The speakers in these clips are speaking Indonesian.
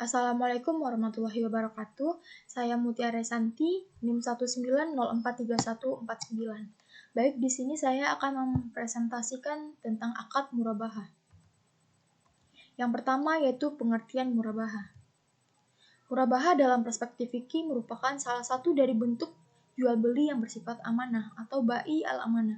Assalamualaikum warahmatullahi wabarakatuh. Saya Mutiara Resanti, NIM 190431149. Baik, di sini saya akan mempresentasikan tentang akad murabahah. Yang pertama yaitu pengertian murabahah. Murabahah dalam perspektif fikih merupakan salah satu dari bentuk jual beli yang bersifat amanah atau bai al-amanah.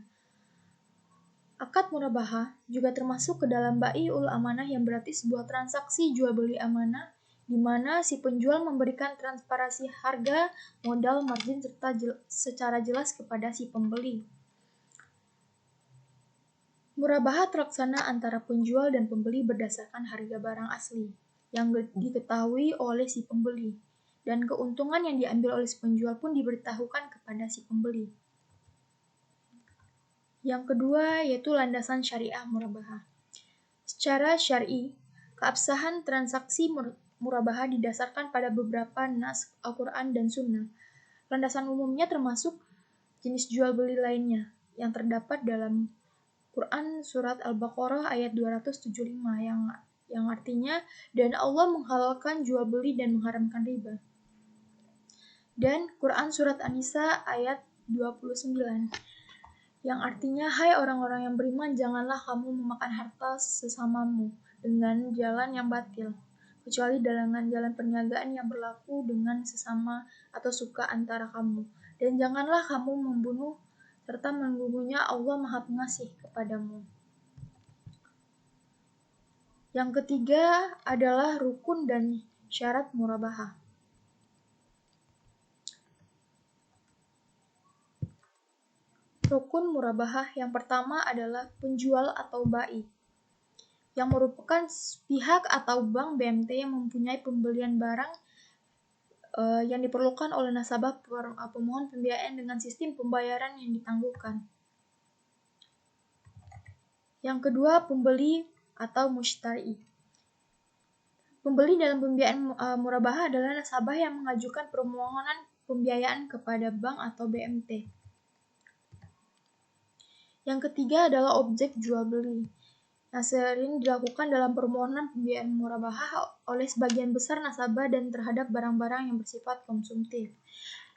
Akad murabahah juga termasuk ke dalam bai ul amanah yang berarti sebuah transaksi jual beli amanah di mana si penjual memberikan transparansi harga, modal, margin serta secara jelas kepada si pembeli. Murabahah terlaksana antara penjual dan pembeli berdasarkan harga barang asli yang diketahui oleh si pembeli, dan keuntungan yang diambil oleh si penjual pun diberitahukan kepada si pembeli. Yang kedua yaitu landasan syariah murabahah. Secara syar'i, keabsahan transaksi murabahah didasarkan pada beberapa nas Al-Quran dan Sunnah. Landasan umumnya termasuk jenis jual beli lainnya yang terdapat dalam Quran surat Al-Baqarah ayat 275 yang artinya, dan Allah menghalalkan jual beli dan mengharamkan riba. Dan Quran surat An-Nisa ayat 29 yang artinya, hai orang-orang yang beriman, janganlah kamu memakan harta sesamamu dengan jalan yang batil, kecuali dengan jalan perniagaan yang berlaku dengan sesama atau suka antara kamu. Dan janganlah kamu membunuh serta membunuhnya, Allah Maha Pengasih kepadamu. Yang ketiga adalah rukun dan syarat murabahah. Rukun murabahah yang pertama adalah penjual atau bai, yang merupakan pihak atau bank BMT yang mempunyai pembelian barang yang diperlukan oleh nasabah pemohon pembiayaan dengan sistem pembayaran yang ditangguhkan. Yang kedua, pembeli atau mushtari. Pembeli dalam pembiayaan murabahah adalah nasabah yang mengajukan permohonan pembiayaan kepada bank atau BMT. Yang ketiga adalah objek jual beli, yang sering dilakukan dalam permohonan pembiayaan murabahah oleh sebagian besar nasabah dan terhadap barang-barang yang bersifat konsumtif.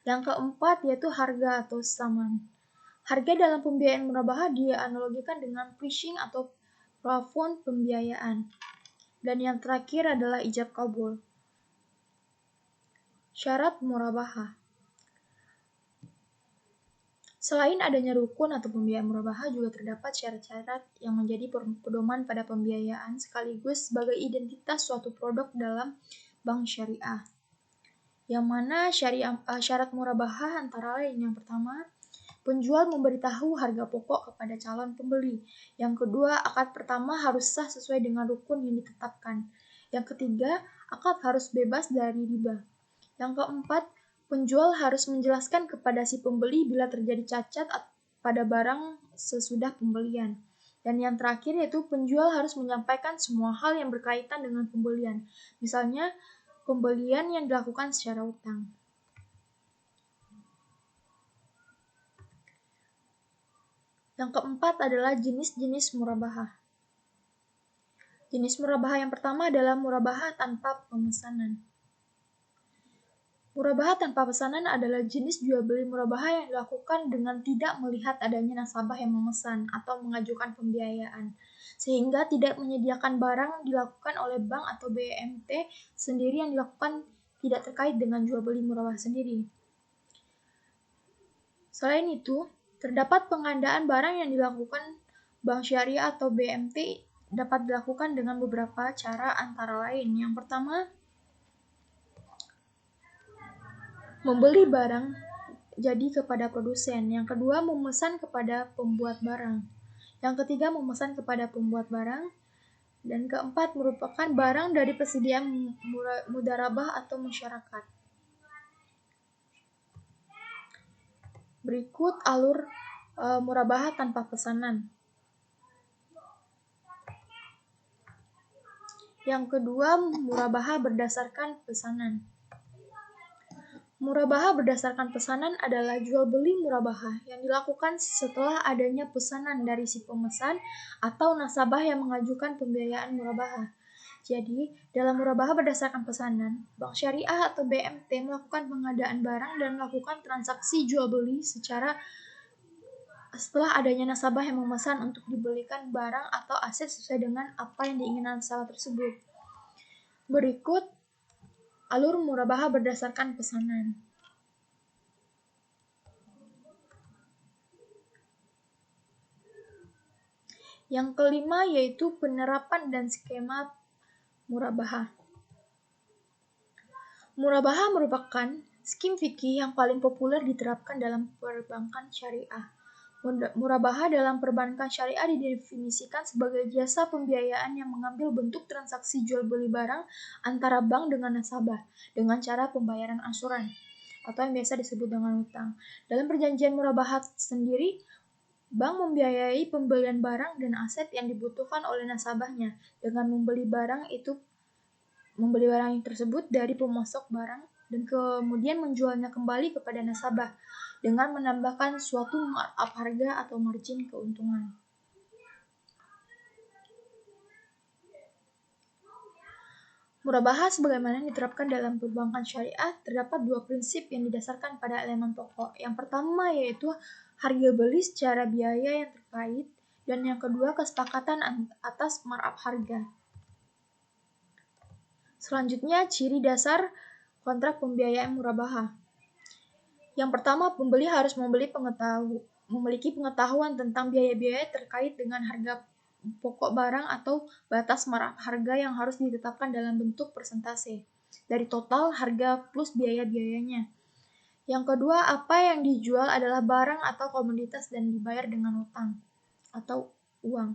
Yang keempat yaitu harga atau saman. Harga dalam pembiayaan murabahah dianalogikan dengan pricing atau plafon pembiayaan. Dan yang terakhir adalah ijab kabul. Syarat murabahah. Selain adanya rukun atau pembiayaan murabahah, juga terdapat syarat-syarat yang menjadi pedoman pada pembiayaan sekaligus sebagai identitas suatu produk dalam bank syariah. Yang mana syarat murabahah antara lain, yang pertama, penjual memberitahu harga pokok kepada calon pembeli. Yang kedua, akad pertama harus sah sesuai dengan rukun yang ditetapkan. Yang ketiga, akad harus bebas dari riba. Yang keempat, penjual harus menjelaskan kepada si pembeli bila terjadi cacat pada barang sesudah pembelian. Dan yang terakhir yaitu penjual harus menyampaikan semua hal yang berkaitan dengan pembelian. Misalnya, pembelian yang dilakukan secara utang. Yang keempat adalah jenis-jenis murabahah. Jenis murabahah yang pertama adalah murabahah tanpa pemesanan. Murabahah tanpa pesanan adalah jenis jual beli murabahah yang dilakukan dengan tidak melihat adanya nasabah yang memesan atau mengajukan pembiayaan, sehingga tidak menyediakan barang dilakukan oleh bank atau BMT sendiri yang dilakukan tidak terkait dengan jual beli murabahah sendiri. Selain itu, terdapat pengadaan barang yang dilakukan bank syariah atau BMT dapat dilakukan dengan beberapa cara antara lain. Yang pertama, membeli barang jadi kepada produsen. Yang kedua, memesan kepada pembuat barang. Yang ketiga, memesan kepada pembuat barang. Dan keempat, merupakan barang dari penyedia mudarabah atau masyarakat. Berikut alur murabahah tanpa pesanan. Yang kedua, murabahah berdasarkan pesanan. Murabahah berdasarkan pesanan adalah jual beli murabahah yang dilakukan setelah adanya pesanan dari si pemesan atau nasabah yang mengajukan pembiayaan murabahah. Jadi, dalam murabahah berdasarkan pesanan, Bank Syariah atau BMT melakukan pengadaan barang dan melakukan transaksi jual beli setelah adanya nasabah yang memesan untuk dibelikan barang atau aset sesuai dengan apa yang diinginkan nasabah tersebut. Berikut alur murabahah berdasarkan pesanan. Yang kelima yaitu penerapan dan skema murabahah. Murabahah merupakan skim fikih yang paling populer diterapkan dalam perbankan syariah. Murabahah dalam perbankan syariah didefinisikan sebagai jasa pembiayaan yang mengambil bentuk transaksi jual beli barang antara bank dengan nasabah dengan cara pembayaran angsuran atau yang biasa disebut dengan utang. Dalam perjanjian murabahah sendiri, bank membiayai pembelian barang dan aset yang dibutuhkan oleh nasabahnya dengan membeli barang tersebut dari pemasok barang dan kemudian menjualnya kembali kepada nasabah dengan menambahkan suatu markup harga atau margin keuntungan. Murabahah sebagaimana diterapkan dalam perbankan syariah terdapat dua prinsip yang didasarkan pada elemen pokok. Yang pertama yaitu harga beli secara biaya yang terkait dan yang kedua kesepakatan atas markup harga. Selanjutnya, ciri dasar kontrak pembiayaan murabahah. Yang pertama, pembeli harus memiliki pengetahuan tentang biaya-biaya terkait dengan harga pokok barang atau batas markup harga yang harus ditetapkan dalam bentuk persentase dari total harga plus biaya-biayanya. Yang kedua, apa yang dijual adalah barang atau komoditas dan dibayar dengan utang atau uang.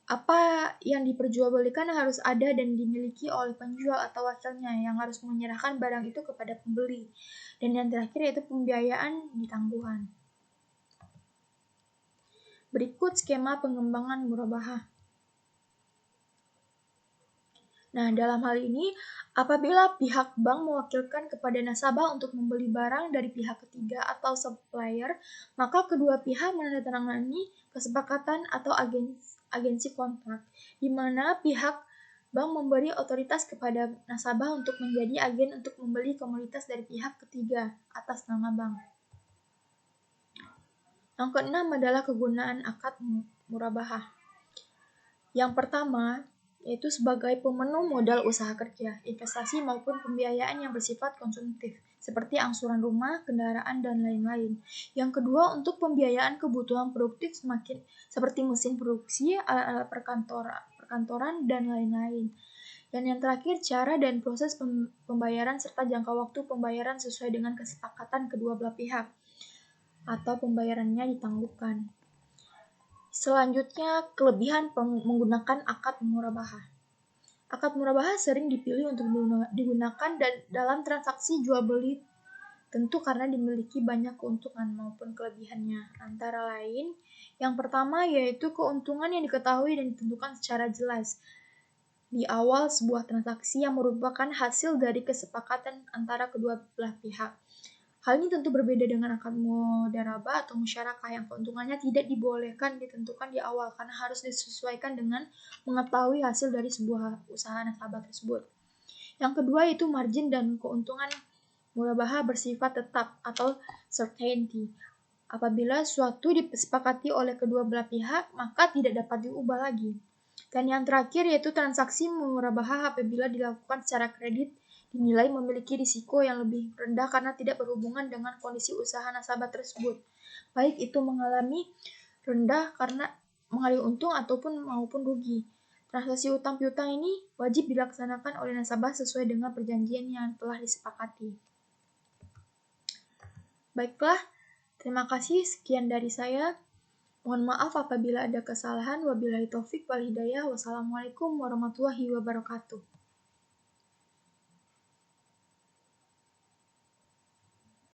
Apa yang diperjualbelikan harus ada dan dimiliki oleh penjual atau wakilnya yang harus menyerahkan barang itu kepada pembeli. Dan yang terakhir yaitu pembiayaan di tangguhan. Berikut skema pengembangan murabahah. Nah, dalam hal ini, apabila pihak bank mewakilkan kepada nasabah untuk membeli barang dari pihak ketiga atau supplier, maka kedua pihak menandatangani kesepakatan atau agensi kontrak, di mana pihak bank memberi otoritas kepada nasabah untuk menjadi agen untuk membeli komoditas dari pihak ketiga atas nama bank. Yang keenam adalah kegunaan akad murabahah. Yang pertama, yaitu sebagai pemenuh modal usaha kerja, investasi maupun pembiayaan yang bersifat konsumtif, seperti angsuran rumah, kendaraan, dan lain-lain. Yang kedua, untuk pembiayaan kebutuhan produktif seperti mesin produksi, alat-alat perkantoran, dan lain-lain. Dan yang terakhir, cara dan proses pembayaran serta jangka waktu pembayaran sesuai dengan kesepakatan kedua belah pihak, atau pembayarannya ditangguhkan. Selanjutnya, kelebihan menggunakan akad murabahah. Akad murabahah sering dipilih untuk digunakan dalam transaksi jual beli, tentu karena dimiliki banyak keuntungan maupun kelebihannya. Antara lain, yang pertama yaitu keuntungan yang diketahui dan ditentukan secara jelas di awal sebuah transaksi yang merupakan hasil dari kesepakatan antara kedua belah pihak. Hal ini tentu berbeda dengan akad mudharabah atau musyarakah yang keuntungannya tidak dibolehkan ditentukan di awal karena harus disesuaikan dengan mengetahui hasil dari sebuah usaha nasabah tersebut. Yang kedua yaitu margin dan keuntungan murabahah bersifat tetap atau certainty. Apabila suatu disepakati oleh kedua belah pihak, maka tidak dapat diubah lagi. Dan yang terakhir yaitu transaksi murabahah apabila dilakukan secara kredit dinilai memiliki risiko yang lebih rendah karena tidak berhubungan dengan kondisi usaha nasabah tersebut, baik itu mengalami rendah karena mengalami untung maupun rugi. Transaksi utang piutang ini wajib dilaksanakan oleh nasabah sesuai dengan perjanjian yang telah disepakati. Baiklah, terima kasih, sekian dari saya. Mohon maaf apabila ada kesalahan. Wabillahi taufik wal hidayah. Wassalamualaikum warahmatullahi wabarakatuh.